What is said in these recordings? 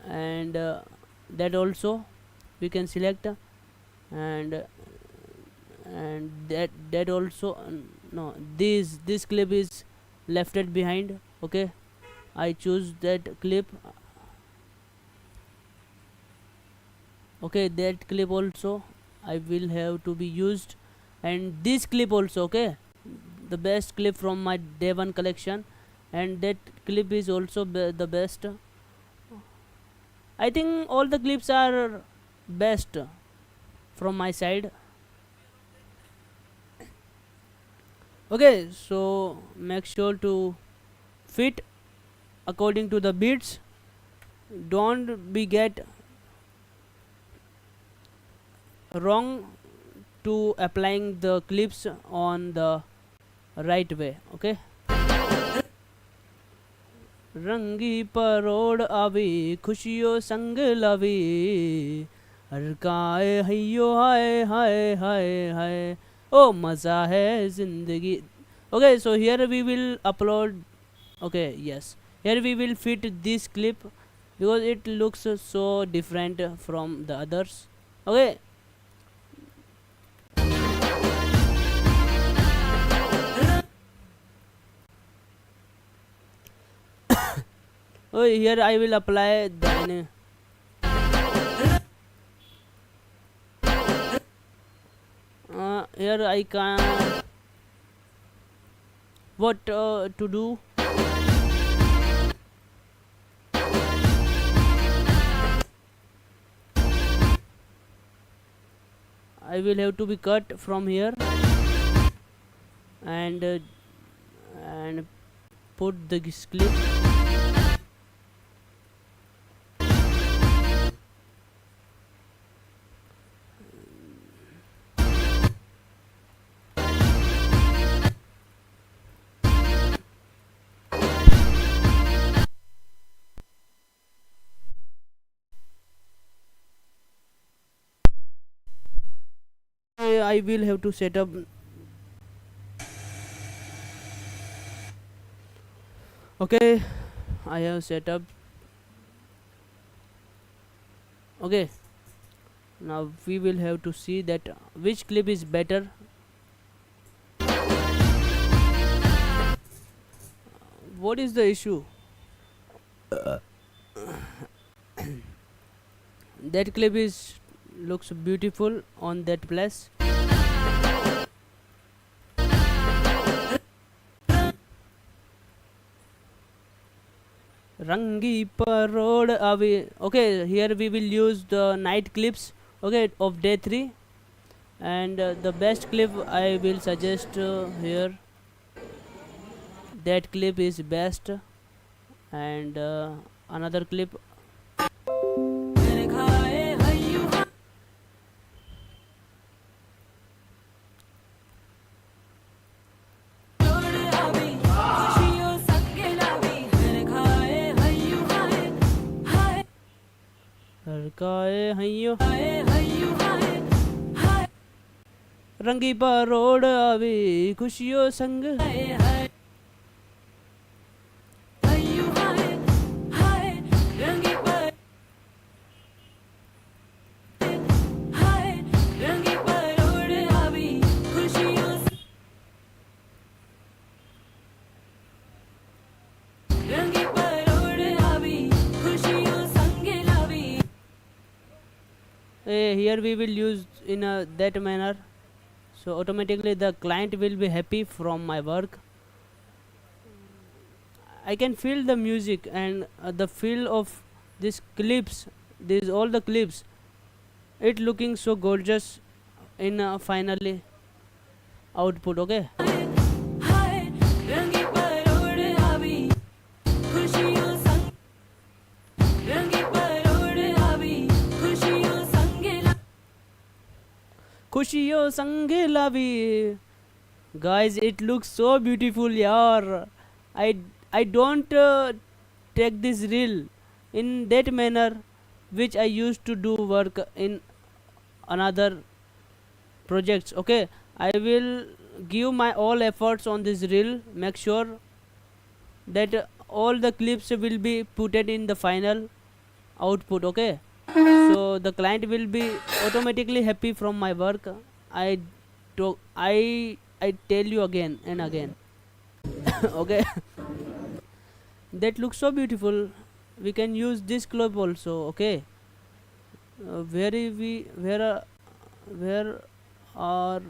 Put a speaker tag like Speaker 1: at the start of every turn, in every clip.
Speaker 1: and that also we can select, and that also no, this clip is left it behind. Okay, I choose that clip. Okay, that clip also I will have to be used, and this clip also. Okay, the best clip from my day one collection, and that clip is also the best. I think all the clips are best from my side. Okay, so make sure to fit according to the beats. Don't be get wrong to applying the clips on the right way. Okay, रंगी परोड़ आवे खुशियों संग लावे हर काए हयो हाय हाय हाय हाय ओ मजा है जिंदगी. Okay, so here we will upload. Okay, yes, here we will fit this clip because it looks so different from the others. Okay, oh, here I will apply then. Here I can what to do. I will have to be cut from here and put the clip. I will have to set up. Okay, I have set up. Okay, now we will have to see that which clip is better. What is the issue? That clip is looks beautiful on that place. Rangi parod avi. Okay, here we will use the night clips. Okay, of day 3, and the best clip I will suggest here. That clip is best, and another clip. रंगी परोड़ आवे खुशियों संग. Here we will use in that manner, so automatically the client will be happy from my work. I can feel the music and the feel of these clips, these all the clips, it looking so gorgeous in finally output. Okay, खुशियों संग लावी. Guys, it looks so beautiful. Yaar, I don't take this reel in that manner which I used to do work in another projects. Okay, I will give my all efforts on this reel. Make sure that all the clips will be put it in the final output. Okay, so the client will be automatically happy from my work. I tell you again and again. Okay, that looks so beautiful. We can use this clip also. Okay, where are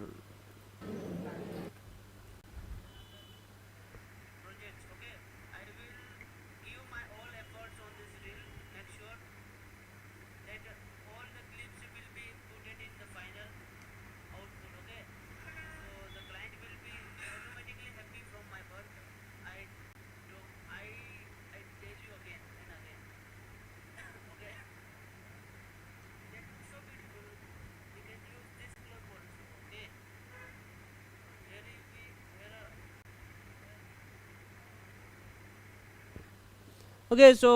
Speaker 1: projects? Okay, I will give my all efforts on this reel. Make sure that all the clips will be put it in the final output. Okay, so the client will be automatically happy from my work. I do, I I tell you again and again. Okay, that looks so beautiful. We can use this cloth also. Okay, where are okay, so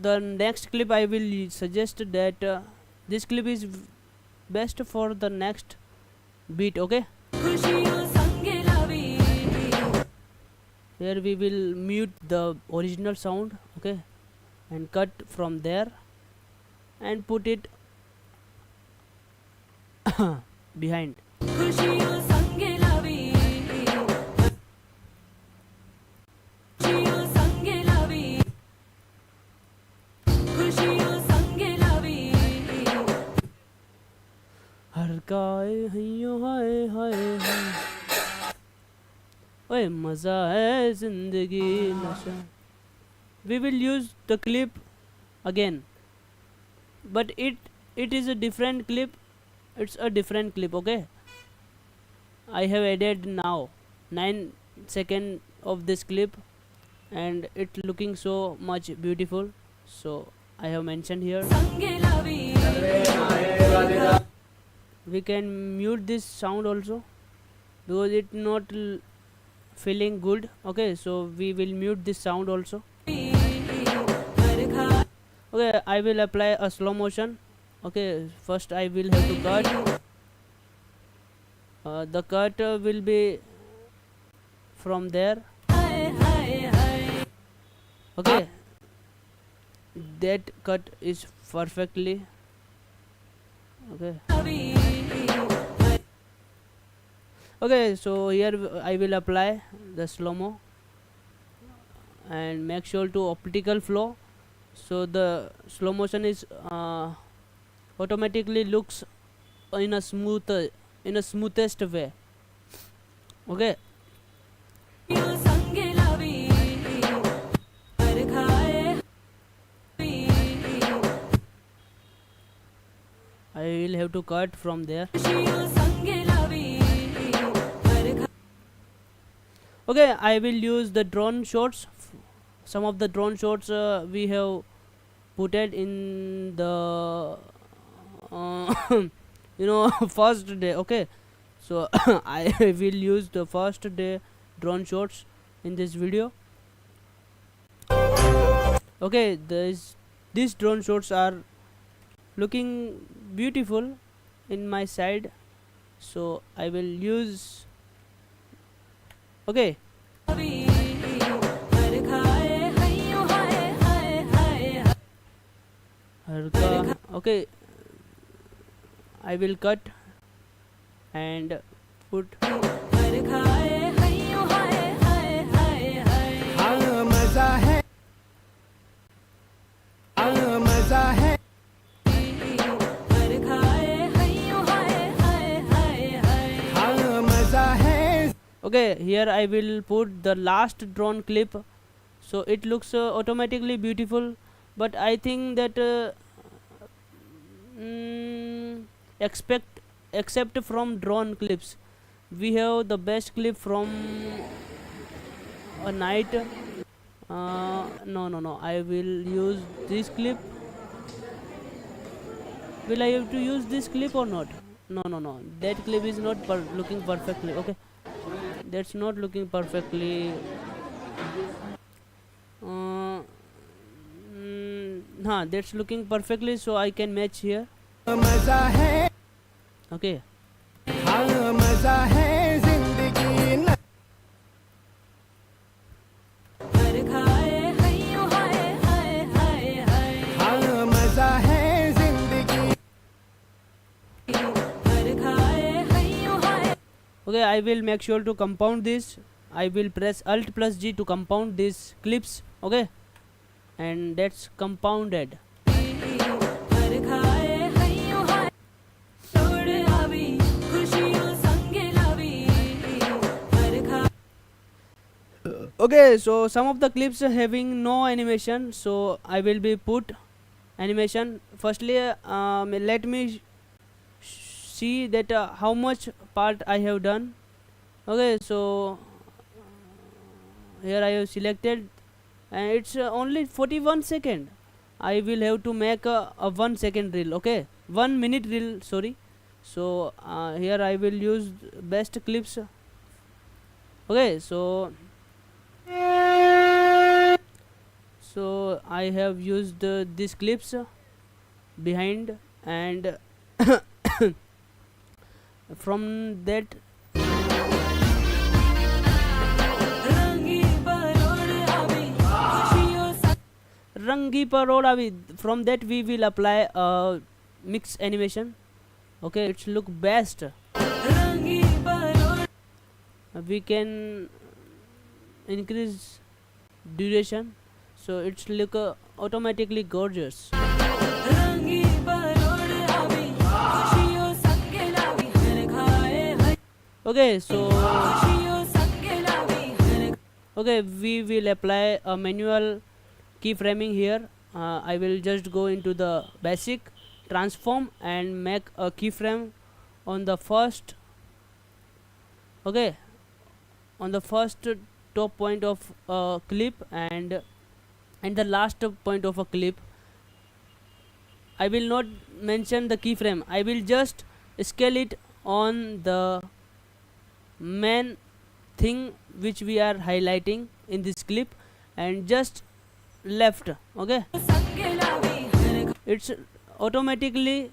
Speaker 1: the next clip I will suggest that this clip is best for the next beat. Okay, here we will mute the original sound. Okay, and cut from there and put it behind. हर काए हइयो हाय हाय हाय, ओए मजा है जिंदगी नशा. We will use the clip again, but it is a different clip. It's a different clip. Okay, I have added now 9 seconds of this clip, and it looking so much beautiful, so I have mentioned here. We can mute this sound also because it not feeling good. Okay, so we will mute this sound also. Okay, I will apply a slow motion. Okay, first I will have to cut. The cut will be from there. Okay, that cut is perfectly okay. Okay, so here I will apply the slow-mo and make sure to optical flow, so the slow motion is automatically looks in a smoothest way. Okay, I will have to cut from there. Okay, I will use the drone shots. Some of the drone shots we have put it in the first day. Okay, so I will use the first day drone shots in this video. Okay, these drone shots are looking beautiful in my side, so I will use. Okay, okay, I will cut and put. Okay, here I will put the last drone clip, so it looks automatically beautiful, but I think that except from drone clips, we have the best clip from a night. No, I will use this clip. Will I have to use this clip or not? No, that clip is not looking perfectly. Okay, that's not looking perfectly. That's looking perfectly, so I can match here. Okay, Okay, I will make sure to compound this. I will press Alt plus G to compound these clips. Okay, and that's compounded. Okay, so some of the clips are having no animation, so I will be put animation. Firstly, let me see that how much part I have done. Okay, so here I have selected, and it's only 41 second. I will have to make a 1 second reel. Okay, 1 minute reel, sorry. So here I will use best clips. Okay, so I have used these clips behind, and from that Rangi Paroda, from that we will apply mix animation. Okay, it's look best. We can increase duration, so it's look automatically gorgeous. Okay, so okay, we will apply a manual keyframing here. I will just go into the basic transform and make a keyframe on the first, okay, on the first top point of a clip, and the last point of a clip. I will not mention the keyframe. I will just scale it on the main thing which we are highlighting in this clip, and just left. Okay, it's automatically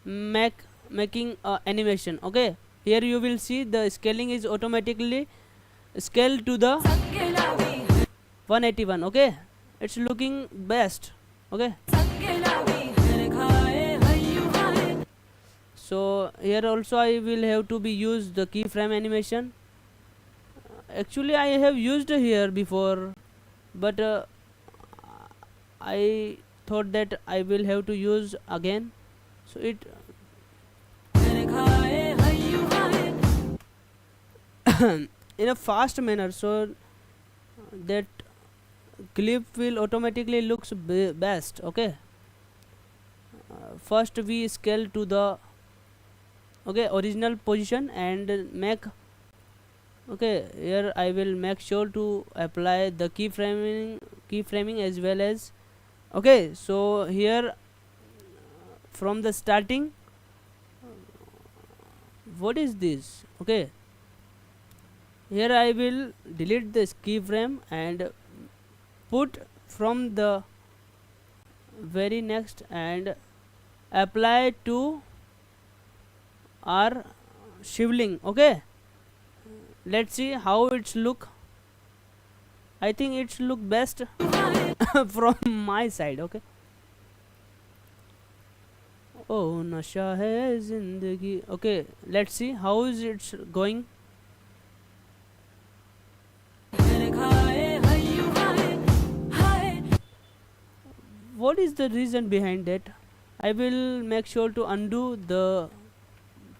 Speaker 1: making animation. Okay, here you will see the scaling is automatically scaled to the 181. Okay, it's looking best. Okay, so here also I will have to be used the keyframe animation. Actually I have used here before, but I thought that I will have to use again, so it in a fast manner, so that clip will automatically looks best. Okay, first we scale to the original position and make. Okay, here I will make sure to apply the keyframing as well as. Okay, so here from the starting, what is this? Okay, here I will delete this keyframe and put from the very next and apply to our shivling. Okay, let's see how it's look. I think it's look best from my side. Okay, oh nasha hai zindagi. Okay, let's see how is it's going. What is the reason behind that? I will make sure to undo the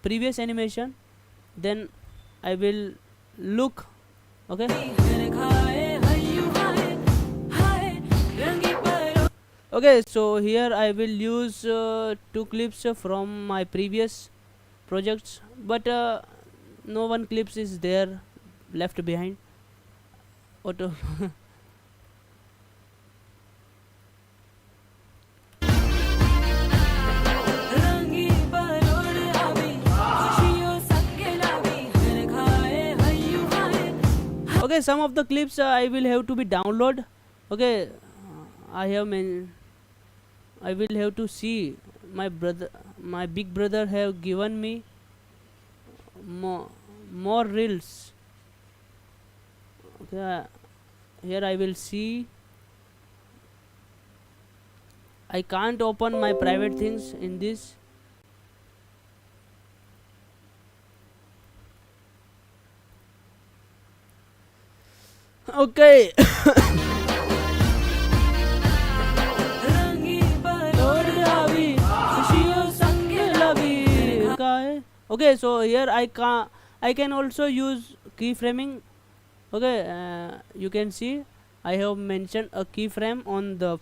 Speaker 1: previous animation, then I will look. Okay, okay, so here I will use 2 clips from my previous projects, but no one clips is there left behind. Auto okay, some of the clips I will have to be download. Okay, I will have to see my big brother have given me more reels. Okay, here I will see. I can't open my private things in this. Okay. Okay, so here I can also use keyframing. Okay, you can see I have mentioned a keyframe on the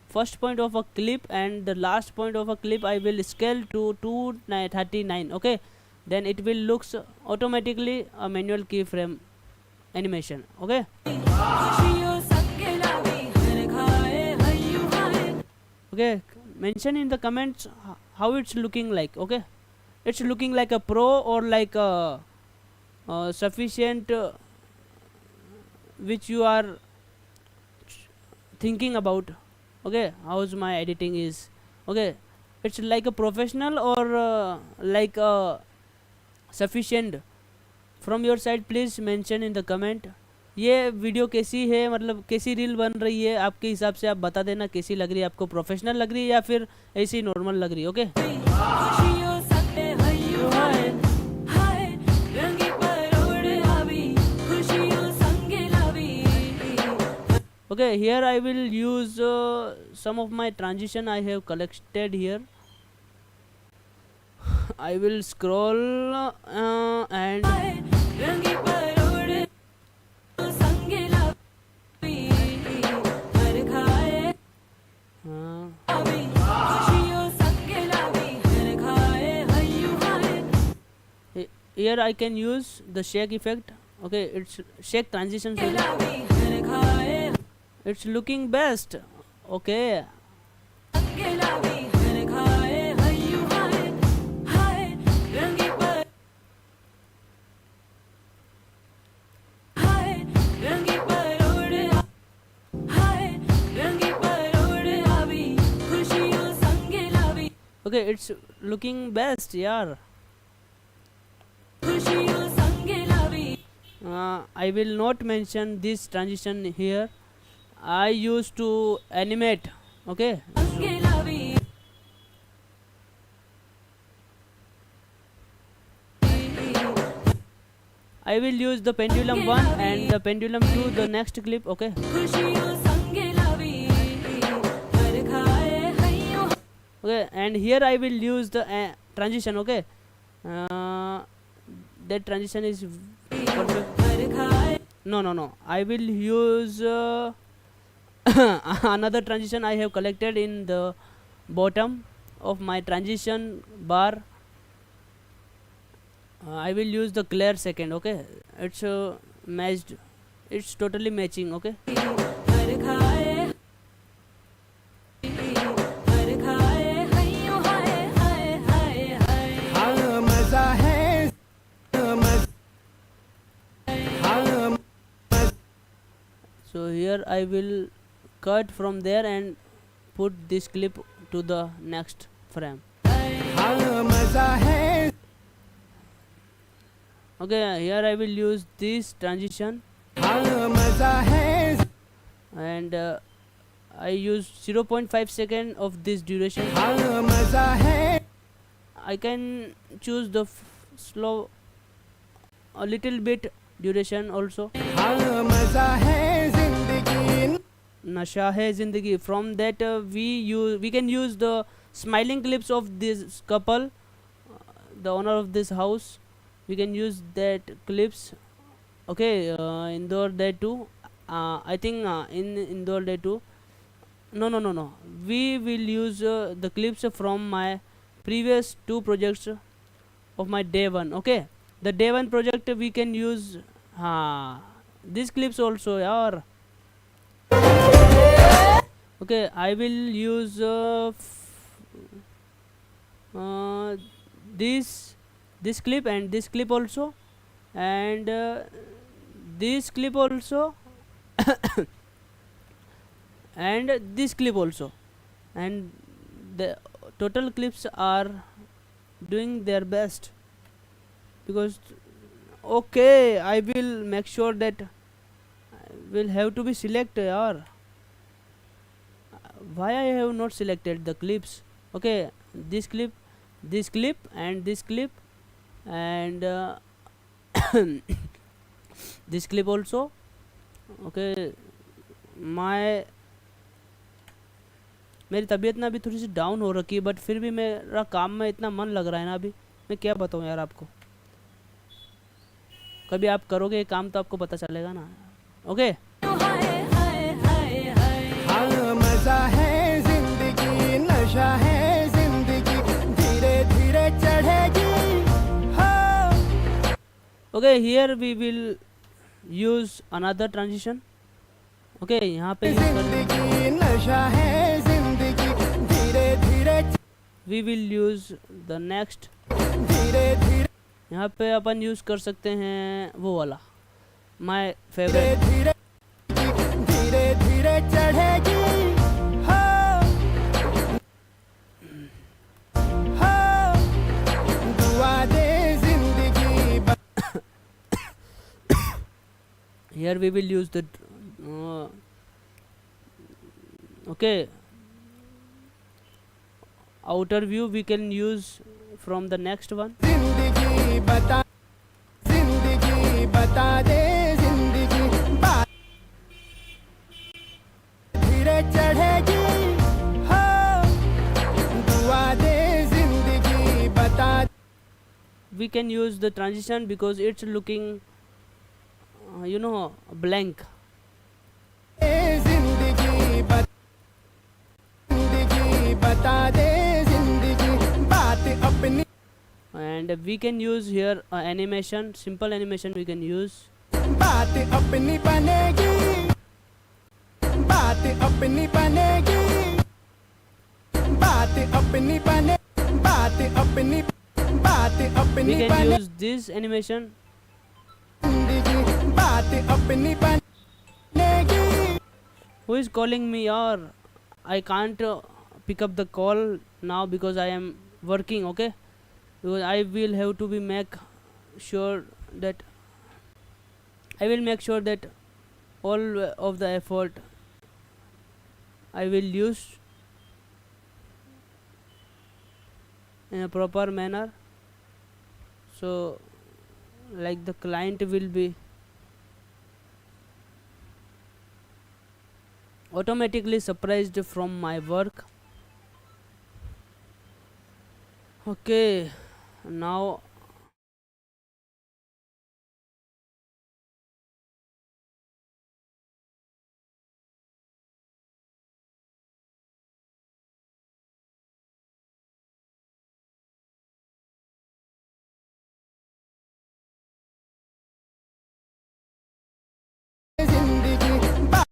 Speaker 1: first point of a clip, and the last point of a clip I will scale to 239. Okay, then it will looks automatically a manual keyframe animation. Okay. Okay, mention in the comments how it's looking like. Okay, it's looking like a pro or like a sufficient which you are thinking about. Okay, how's my editing is. Okay, it's like a professional or like a sufficient from your side. Please mention in the comment. ये video कैसी है, मतलब कैसी reel बन रही है आपके हिसाब से, आप बता देना कैसी लग रही है आपको, प्रोफेशनल लग रही है या फिर ऐसी ही नॉर्मल लग रही है. Okay. Okay, here I will use some of my transition I have collected here. I will scroll and here I can use the shake effect. Okay, it's shake transition. It's looking best. Okay. Okay, it's looking best, yaar. I will not mention this transition here. I used to animate. Okay. I will use the pendulum 1 and the pendulum 2 the next clip. Okay. Okay, and here I will use the transition. Okay. That transition is perfect. No. I will use another transition I have collected in the bottom of my transition bar. I will use the clear second. Okay, it's matched, it's totally matching. Okay. So here I will cut from there and put this clip to the next frame. Okay, here I will use this transition and I use 0.5 second of this duration. I can choose the slow a little bit duration also. Nasha hai zindagi. From that we can use the smiling clips of this couple, the owner of this house. We can use that clips. Okay, Indore Day 2. I think in Indore Day 2. No. We will use the clips from my previous 2 projects of my day 1. Okay, the day 1 project we can use these clips also, yaar. Okay, I will use this clip and this clip also, and this clip also and this clip also, and the total clips are doing their best because okay, I will make sure that will have to be selected, or why I have not selected the clips. Okay, this clip and this clip and this clip also, okay मेरी तबीयत ना अभी थोड़ी सी down हो रखी है, but फिर भी मेरा काम में इतना मन लग रहा है ना अभी, मैं क्या बताऊँ यार आपको। कभी आप करोगे ये काम तो आपको पता चलेगा ना। ओके
Speaker 2: हाँ मजा है जिंदगी, नशा है जिंदगी, धीरे धीरे चढ़ेगी। हाँ
Speaker 1: okay here we will use another transition. Okay यहाँ पे
Speaker 2: जिंदगी नशा है जिंदगी, धीरे धीरे
Speaker 1: we will use the next.
Speaker 2: धीरे धीरे
Speaker 1: यहाँ पे अपन यूज कर सकते हैं वो वाला माय फेवरेट।
Speaker 2: धीरे धीरे धीरे चढ़ेगी। हाँ हाँ दुआ दे जिंदगी।
Speaker 1: Here we will use the okay outer view we can use from the next one.
Speaker 2: जिंदगी बता दे जिंदगी, बात धीरे चढ़ेगी। हाँ दुआ दे जिंदगी बता।
Speaker 1: We can use the transition because it's looking blank.
Speaker 2: जिंदगी बता दे जिंदगी, बात अपनी।
Speaker 1: And we can use here animation, simple animation we can use.
Speaker 2: बात अपनी बनेगी, बात अपनी बनेगी, बात अपनी बने, बात अपनी, बात अपनी
Speaker 1: We can
Speaker 2: बने।
Speaker 1: use this animation.
Speaker 2: जिंदगी बात अपनी बनेगी।
Speaker 1: Who is calling me? Or I can't pick up the call now because I am working. Okay, because I will have to be make sure that all of the effort I will use in a proper manner, so like the client will be automatically surprised from my work. Okay, now
Speaker 2: जिंदगी बात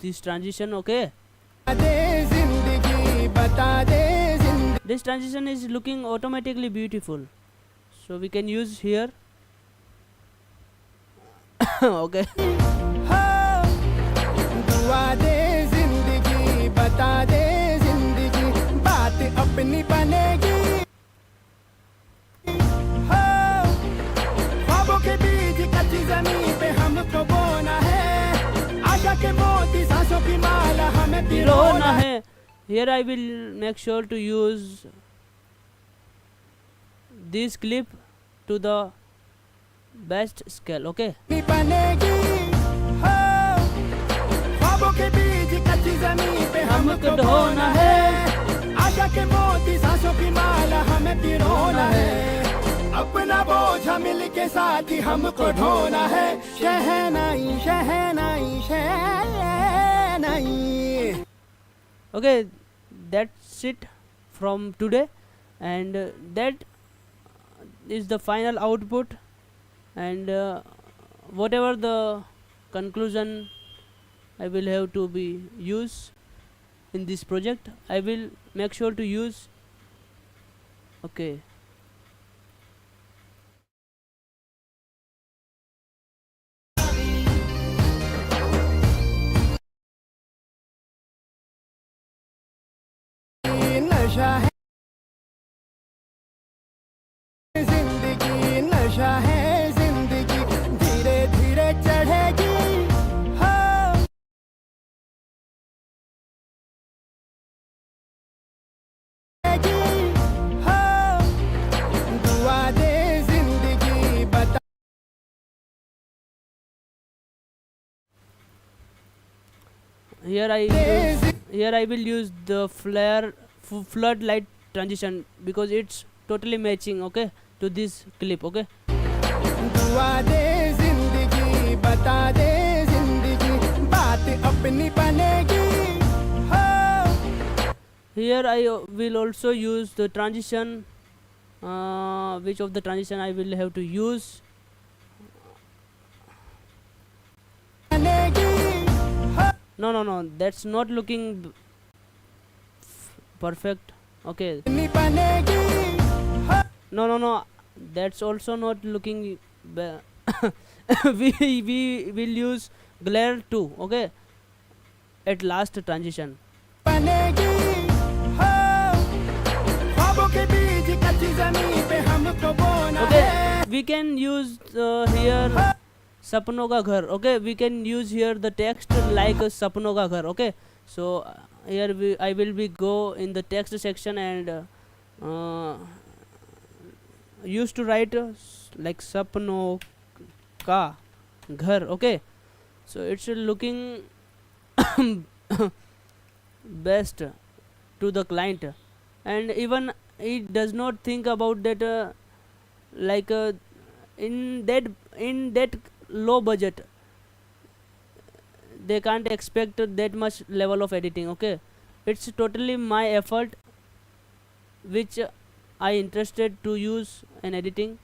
Speaker 1: this transition. Okay,
Speaker 2: दे जिंदगी बता दे जिंदगी।
Speaker 1: this transition is looking automatically beautiful, so we can use here. Okay,
Speaker 2: हाँ दुआ दे जिंदगी बता दे जिंदगी, बात अपनी बनेगी। हाँ ख्वाबों के बीज कच्ची जमीन पे हमको बोना है, आशा के मोती सांसों की माला हमें पिरोना है।
Speaker 1: Here I will make sure to use this clip to the best scale. Okay,
Speaker 2: बनेगी। हाँ ख्वाबों के बीज कच्ची जमीन पे हमको ढोना है, आशा के मोती सांसों की माला हमें पिरोना है। अपना बोझ मिल के साथ ही हमको ढोना है। शहनाई शहनाई शहनाई।
Speaker 1: Okay, that's it from today, and that is the final output, and whatever the conclusion I will have to be use in this project, I will make sure to use. Okay,
Speaker 2: नशा है जिंदगी, नशा है जिंदगी, धीरे धीरे चढ़ेगी हो। हो, दुआ दे जिंदगी बता।
Speaker 1: here I will use the floodlight transition because it's totally matching, okay, to this clip. Okay,
Speaker 2: दुआ दे जिंदगी बता दे जिंदगी, बात अपनी बनेगी हो।
Speaker 1: here I will also use the transition. Which of the transition I will have to use?
Speaker 2: बनेगी हो।
Speaker 1: No, that's not looking perfect. Okay,
Speaker 2: अपनी बनेगी हो।
Speaker 1: no, that's also not looking we will use glare too, okay, at last transition.
Speaker 2: बनेगी हो, ख्वाबों के बीज कच्ची ज़मीन पे हमको बोना
Speaker 1: Okay,
Speaker 2: है।
Speaker 1: we can use here सपनों का घर. Okay, we can use here the text like सपनों का घर. Okay, so here I will be go in the text section and used to write like सपनों का घर. Okay, so it's looking best to the client, and even it does not think about that like in that low budget they can't expect that much level of editing. Okay, it's totally my effort which I interested to use in editing,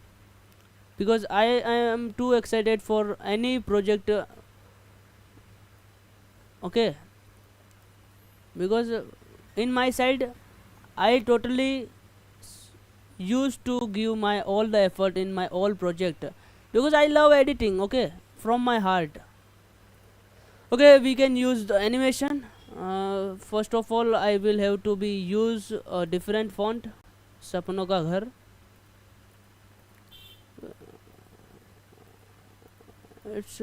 Speaker 1: because I am too excited for any project. Okay, because in my side I totally used to give my all the effort in my all project, because I love editing. Okay, from my heart. Okay, we can use the animation. First of all I will have to be use a different font, सपनों का घर. It's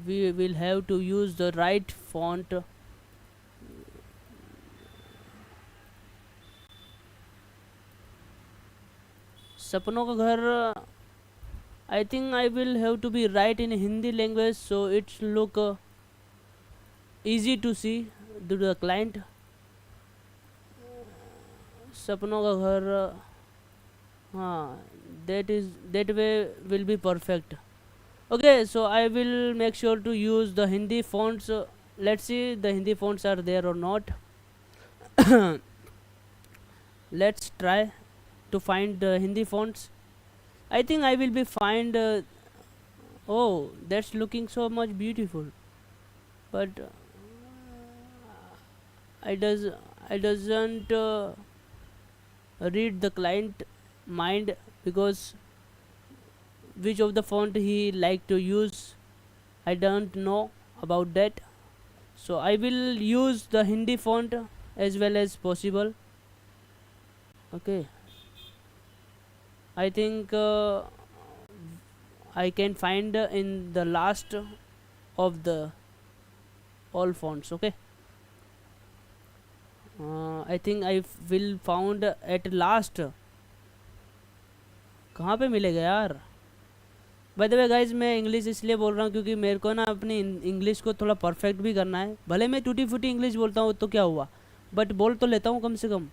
Speaker 1: we will have to use the right font. सपनों का घर, I think I will have to be write in Hindi language, so it's look easy to see to the client. सपनों का घर, हाँ, that way will be perfect. Okay, so I will make sure to use the Hindi fonts. Let's see the Hindi fonts are there or not. Let's try to find the Hindi fonts. I think I will be find oh, that's looking so much beautiful, but I doesn't read the client mind, because which of the font he like to use I don't know about that. So I will use the Hindi font as well as possible. Okay, I think I can find in the last of the all fonts. Okay, I think I will found at last. कहाँ पे मिलेगा यार? By the way guys, मैं English इसलिए बोल रहा हूँ क्योंकि मेरे को ना अपनी इंग्लिश को थोड़ा परफेक्ट भी करना है। भले मैं टूटी फूटी इंग्लिश बोलता हूँ तो क्या हुआ, बट बोल तो लेता हूँ कम से कम।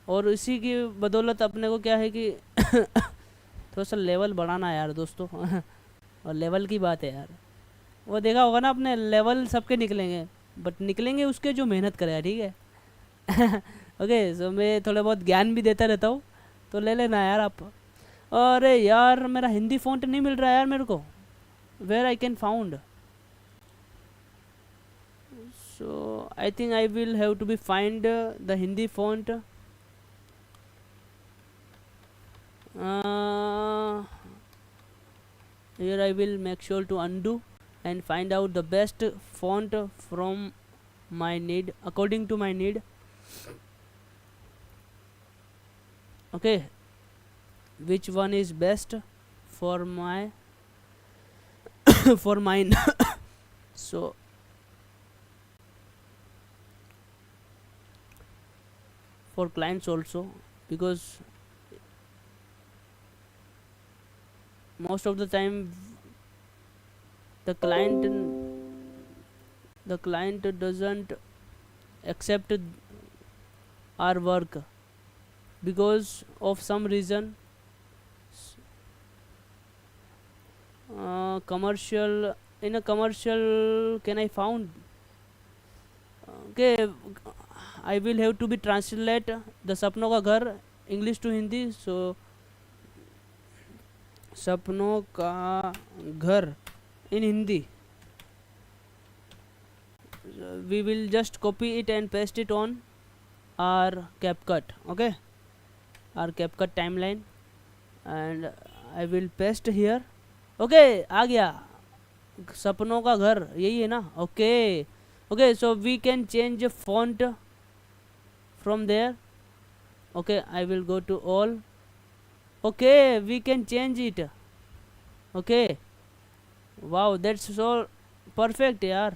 Speaker 1: और इसी की बदौलत अपने को क्या है कि थोड़ा सा लेवल बढ़ाना है यार दोस्तों। और लेवल की बात है यार, वो देखा होगा ना अपने, लेवल सबके निकलेंगे, बट निकलेंगे उसके जो मेहनत करे, ठीक है। ओके, सो मैं थोड़ा बहुत ज्ञान भी देता रहता हूँ, तो ले लेना यार आप। अरे यार मेरा हिंदी फ़ॉन्ट नहीं मिल रहा है यार मेरे को, where I can found. So I think I will have to be find the Hindi font. Here I will make sure to undo and find out the best font from my need, according to my need. Okay, which one is best for my for mine? So for clients also, because most of the time the client doesn't accept our work because of some reason. Commercial, in a commercial, can I found? Okay, I will have to be translate the सपनों का घर English to Hindi. So सपनों का घर in Hindi. We will just copy it and paste it on our CapCut. Okay, our CapCut timeline, and I will paste here. Okay, आ गया सपनों का घर, यही है ना? Okay, okay, so we can change font from there. Okay, I will go to all. Okay, we can change it. Okay, wow, that's so perfect यार.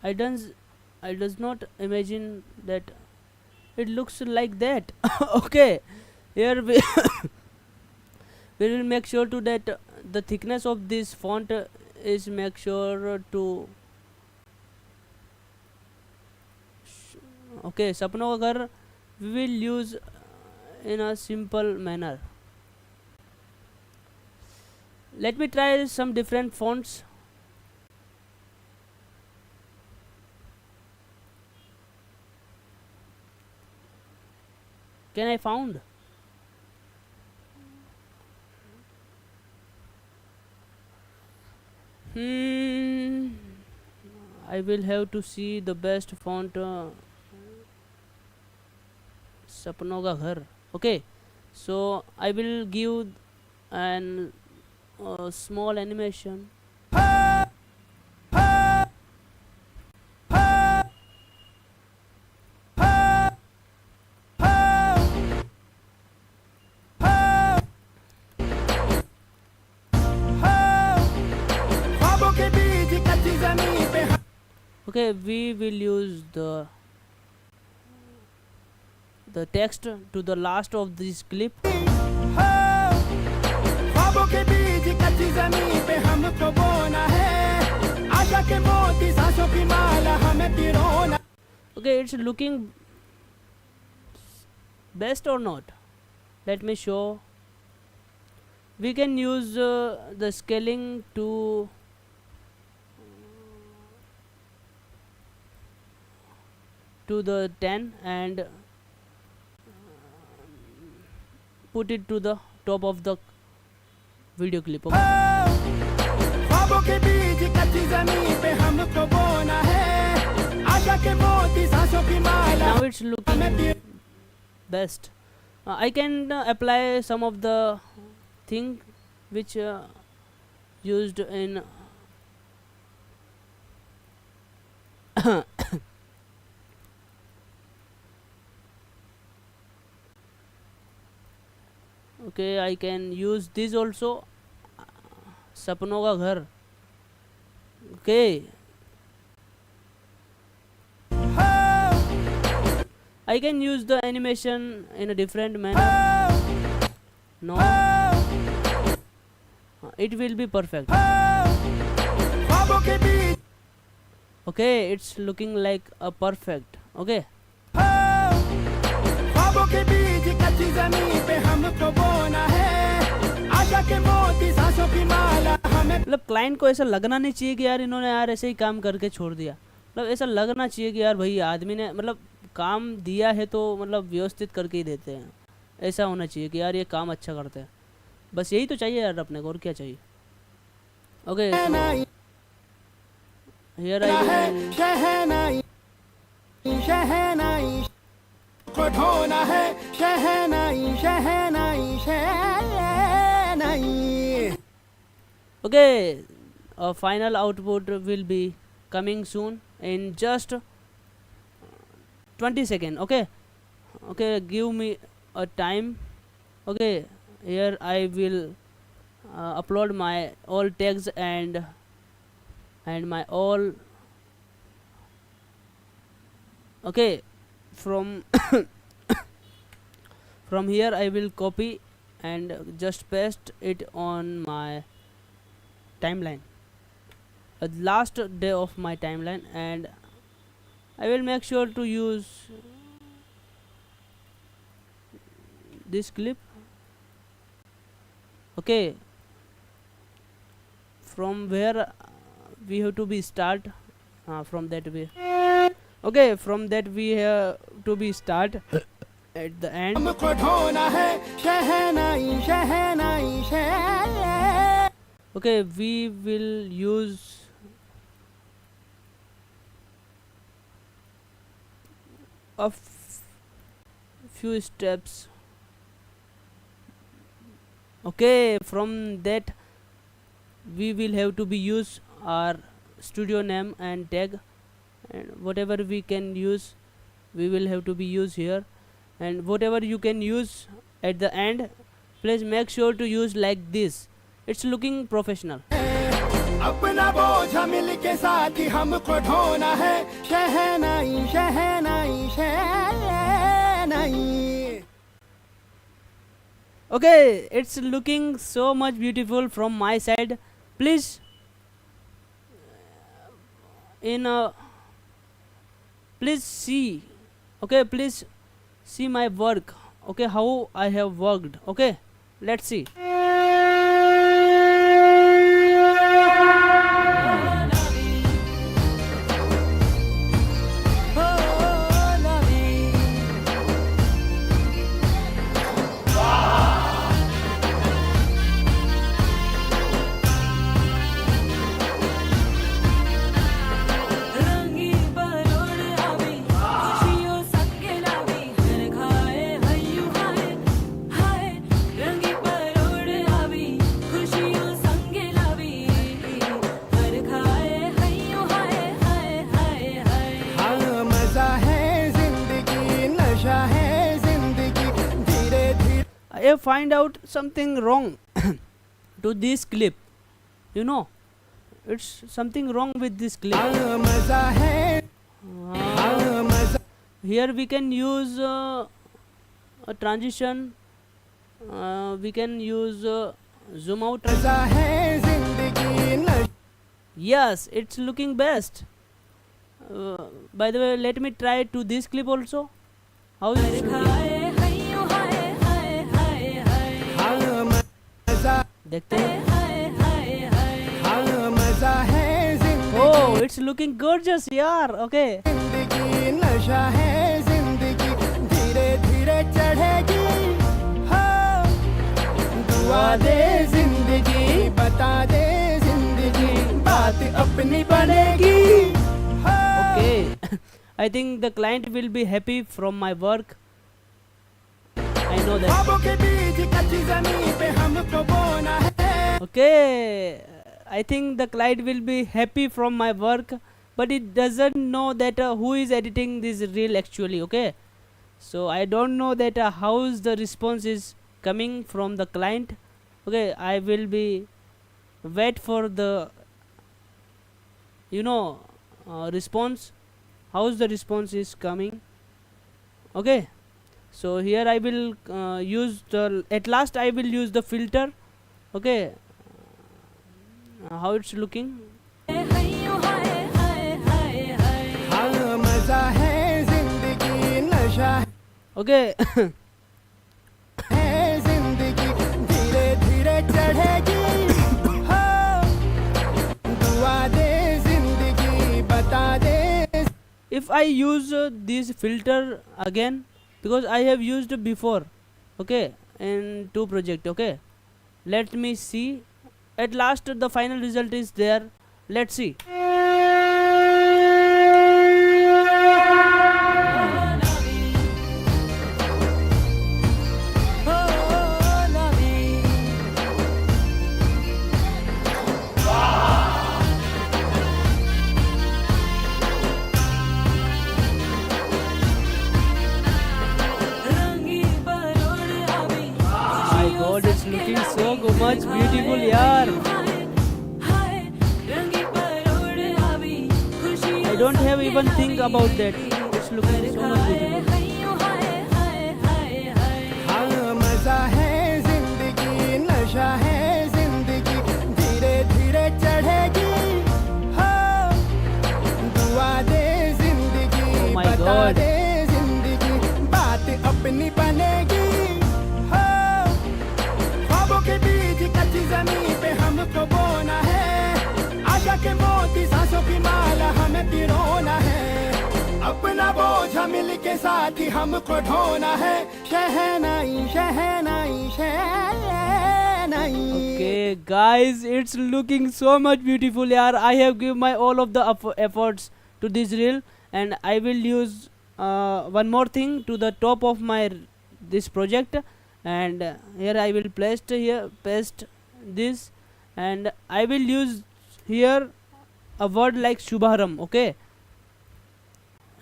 Speaker 1: I does not imagine that it looks like that. Okay, here we we will make sure to that the thickness of this font is make sure to. Okay, सपनों का घर we will use in a simple manner. Let me try some different fonts. Can I found? I will have to see the best font. सपनों का घर. Okay, so I will give an small animation. Okay, we will use the text to the last of this clip.
Speaker 2: ख्वाबों के बीज कच्ची ज़मीं पे हमको बोना है, आशा के मोती सांसों की माला हमें पिरोना.
Speaker 1: Okay, it's looking best or not? Let me show. We can use the scaling to the 10 and put it to the top of the video clip. Okay?
Speaker 2: ख्वाबों के बीज कच्ची ज़मीं पे हमको बोना है, आशा के मोती सांसों की माला.
Speaker 1: Now it's looking best. I can apply some of the thing which used in okay, I can use this also. सपनों का घर. Okay, I can use the animation in a different manner. no, it will be perfect.
Speaker 2: ख्वाबों के बीच
Speaker 1: Okay, it's looking like a perfect. Okay,
Speaker 2: ख्वाबों के बीच कच्ची जमीन पे हमको बोना है आशा के मोती सांसों की माला हमें
Speaker 1: मतलब क्लाइंट को ऐसा लगना नहीं चाहिए कि यार इन्होंने यार ऐसे ही काम करके छोड़ दिया। मतलब ऐसा लगना चाहिए कि यार भाई आदमी ने मतलब काम दिया है तो मतलब व्यवस्थित करके ही देते हैं। ऐसा होना चाहिए कि यार ये काम अच्छा करते हैं। बस यही तो चाहिए यार अपने को, और क्या चाहिए। ओके, हियर आई
Speaker 2: शहनाई शहनाई को ढोना है शहनाई शहनाई शहनाई
Speaker 1: okay, a final output will be coming soon in just 20 seconds. Okay, okay, give me a time. Okay, here I will upload my all tags and my all. Okay, from from here I will copy and just paste it on my timeline, last day of my timeline, and I will make sure to use this clip. Okay, from where we have to be start, from that way. Okay, from that we have to be start at the end.
Speaker 2: हमको ढोना है शहनाई शहनाई शहनाई
Speaker 1: Okay, we will use a few steps. Okay, from that we will have to be use our studio name and tag, and whatever we can use we will have to be use here, and whatever you can use at the end, please make sure to use like this. It's looking professional.
Speaker 2: अपना बोझ मिल के साथ ही हमको ढोना है शहनाई शहनाई शहनाई
Speaker 1: Okay, it's looking so much beautiful from my side. Please please see, okay, please see my work. Okay, how I have worked. Okay, let's see.
Speaker 2: हाँ मजा है जिंदगी नशा है जिंदगी धीरे धीरे
Speaker 1: I have find out something wrong to this clip. You know, it's something wrong with this clip.
Speaker 2: हाँ मजा है हाँ मजा
Speaker 1: Here we can use a transition. We can use zoom out.
Speaker 2: मजा है जिंदगी नशा
Speaker 1: Yes, it's looking best. By the way, let me try to this clip also. How is it looking?
Speaker 2: हाँ मजा
Speaker 1: देखते हैं.
Speaker 2: हाँ मजा है जिंदगी
Speaker 1: Oh, it's looking gorgeous, यार. Okay.
Speaker 2: जिंदगी नशा है जिंदगी धीरे धीरे चढ़ेगी हाँ दुआ दे जिंदगी बता दे जिंदगी बात अपनी बनेगी हाँ
Speaker 1: Okay. I think the client will be happy from my work. I know that.
Speaker 2: ख्वाबों के बीच कच्ची जमीन पे हमको बोना है
Speaker 1: Okay. I think the client will be happy from my work, but it doesn't know that who is editing this reel actually. Okay. So I don't know that how's the response is coming from the client. Okay, I will be wait for the response. How's the response is coming. Okay, So here I will use the, at last I will use the filter. Okay, how it's looking.
Speaker 2: हाँ मजा है जिंदगी नशा
Speaker 1: Okay.
Speaker 2: है जिंदगी धीरे धीरे चढ़ेगी हो दुआ दे जिंदगी बता दे.
Speaker 1: If I use this filter again, because I have used before, okay, in 2 project. Okay, let me see. At last the final result is there. Let's see. My god, it's looking so much beautiful, yaar. I don't have even think about that. It's looking so much beautiful.
Speaker 2: हाँ मजा है जिंदगी नशा है जिंदगी धीरे धीरे चढ़ेगी हो दुआ दे जिंदगी
Speaker 1: Oh my
Speaker 2: बता
Speaker 1: God.
Speaker 2: दे जिंदगी बात अपनी बनेगी हो ख्वाबों के बीज कच्ची जमीन पे हमको बोना है आशा के मोती सांसों की माला हमें पिरोना है अपना बोझ मिल के साथ ही हमको ढोना है शहनाई शहनाई शहनाई.
Speaker 1: Okay, guys, it's looking so much beautiful, yaar. I have given my all of the efforts to this reel, and I will use one more thing to the top of my this project, and here I will paste this, and I will use here a word like Shubharamb. Okay,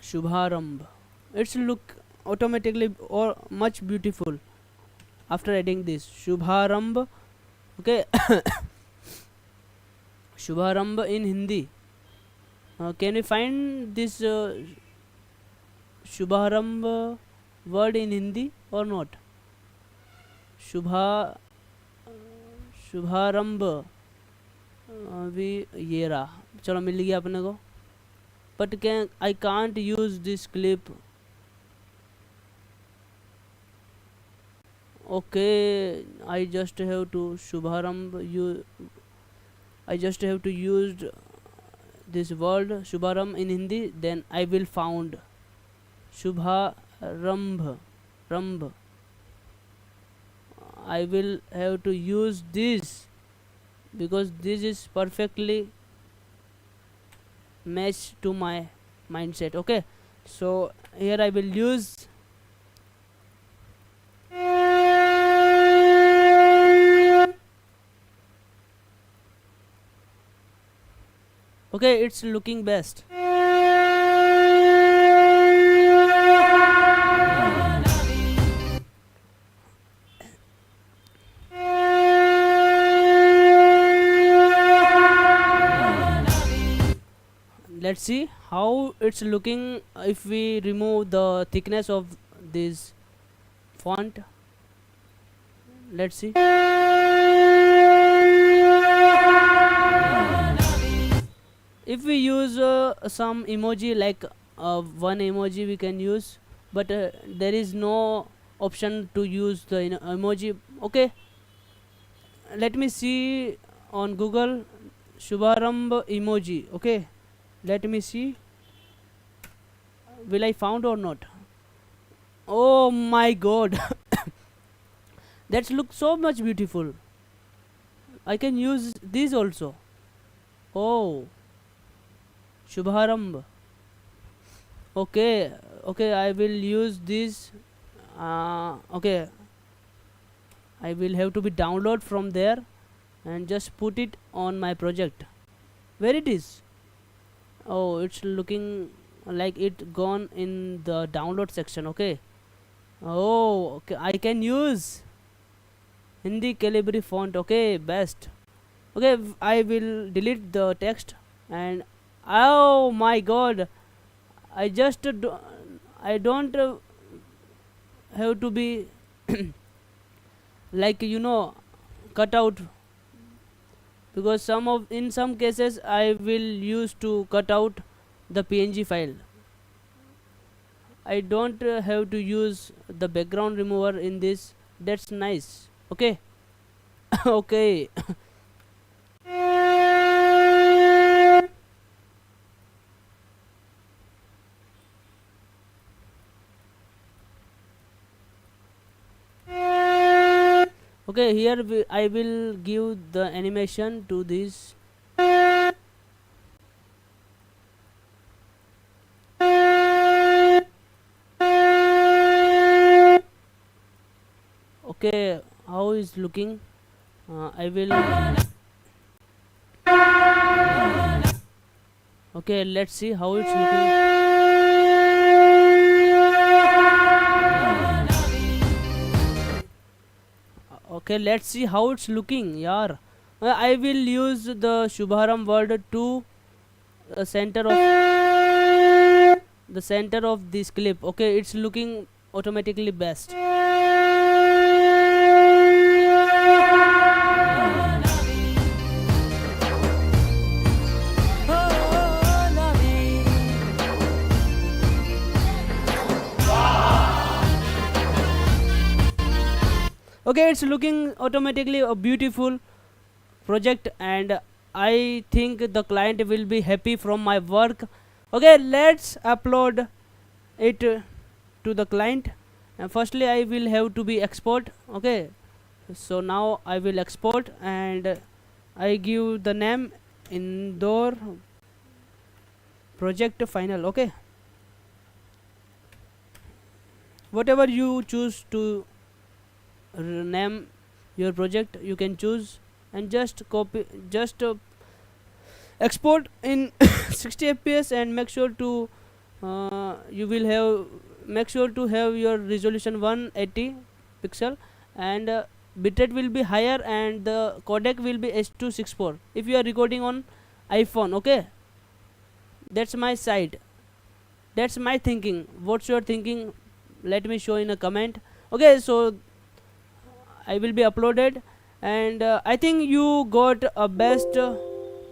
Speaker 1: Shubharamb. It's look automatically or much beautiful after adding this Shubharamb. Okay. Shubharamb in Hindi. Can we find this Shubharamb word in Hindi or not? Shubharamb. अभी ये रहा. चलो मिल गया अपने को. But I can't use this clip. Okay, I just have to Shubharamb. I just have to use this word Shubharamb in Hindi. Then I will found Shubharamb. I will have to use this because this is perfectly matched to my mindset. Okay, so here I will use okay, it's looking best. Let's see how it's looking if we remove the thickness of this font. Let's see. If we use some emoji, like one emoji we can use, but there is no option to use the emoji. Okay, let me see on Google Shubharamb emoji. Okay, let me see, will I found or not. Oh my god. That looks so much beautiful. I can use these also. Oh, Shubharamb. Okay, I will use this. Okay, I will have to be download from there and just put it on my project. Where it is? Oh, it's looking like it gone in the download section. Okay. Oh, okay, I can use Hindi Calibri font. Okay, best. Okay, I will delete the text and oh my god, I just I don't have to be like cut out, because in some cases I will use to cut out the PNG file. I don't have to use the background remover in this. That's nice. Okay. Okay. Okay, here I will give the animation to this. Okay, how is looking? I will. Okay, let's see how it's looking. Okay, let's see how it's looking, yaar. I will use the Shubharam word to the center of this clip. Okay, it's looking automatically best. Okay, it's looking automatically a beautiful project, and I think the client will be happy from my work. Okay, let's upload it to the client, and firstly I will have to be export. Okay, so now I will export, and I give the name Indore project final. Okay, whatever you choose to name your project, you can choose, and just copy, just export in 60 fps, and make sure to make sure to have your resolution 180 pixel, and bitrate will be higher, and the codec will be H.264 if you are recording on iPhone. Okay, that's my side, that's my thinking. What's your thinking? Let me show in a comment. Okay, so I will be uploaded, and I think you got a best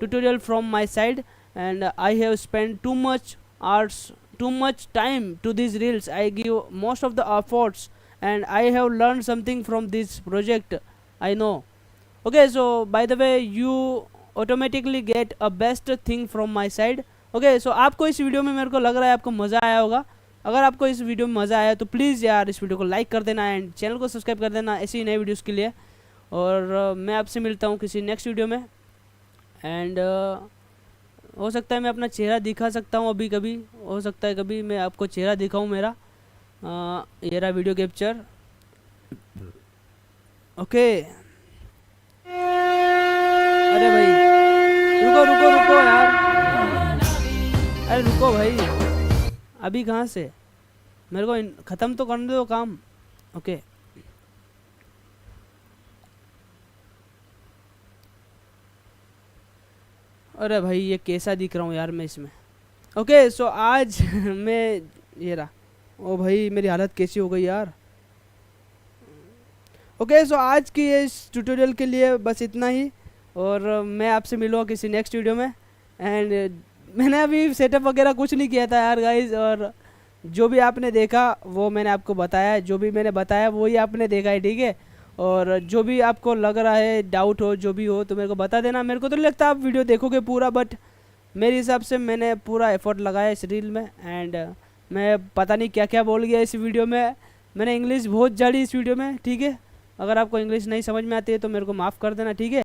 Speaker 1: tutorial from my side, and I have spent too much hours, too much time to these reels. I give most of the efforts, and I have learned something from this project, I know. Okay, so by the way, you automatically get a best thing from my side. Okay, so आपको इस video में, मेरे को लग रहा है आपको मज़ा आया होगा. अगर आपको इस वीडियो में मज़ा आया तो प्लीज़ यार इस वीडियो को लाइक कर देना, एंड चैनल को सब्सक्राइब कर देना ऐसी ही नई वीडियोस के लिए. और मैं आपसे मिलता हूँ किसी नेक्स्ट वीडियो में, एंड हो सकता है मैं अपना चेहरा दिखा सकता हूँ अभी, कभी हो सकता है कभी मैं आपको चेहरा दिखाऊँ मेरा. ये रहा वीडियो कैप्चर. ओके, अरे भाई रुको रुको रुको यार, अरे रुको भाई, अभी कहाँ से, मेरे को ख़त्म तो करने दो काम. ओके, अरे भाई ये कैसा दिख रहा हूँ यार मैं इसमें. ओके, सो आज मैं ये रहा. ओ भाई मेरी हालत कैसी हो गई यार. ओके, सो आज की इस ट्यूटोरियल के लिए बस इतना ही, और मैं आपसे मिलूँगा किसी नेक्स्ट वीडियो में. एंड मैंने अभी सेटअप वगैरह कुछ नहीं किया था यार गाइज, और जो भी आपने देखा वो मैंने आपको बताया, जो भी मैंने बताया वही आपने देखा है, ठीक है. और जो भी आपको लग रहा है, डाउट हो, जो भी हो, तो मेरे को बता देना. मेरे को तो नहीं लगता आप वीडियो देखोगे पूरा, बट मेरे हिसाब से मैंने पूरा एफर्ट लगाया इस रील में. एंड मैं पता नहीं क्या क्या बोल गया इस वीडियो में, मैंने इंग्लिश बहुत झाड़ी इस वीडियो में, ठीक है. अगर आपको इंग्लिश नहीं समझ में आती है तो मेरे को माफ़ कर देना, ठीक है.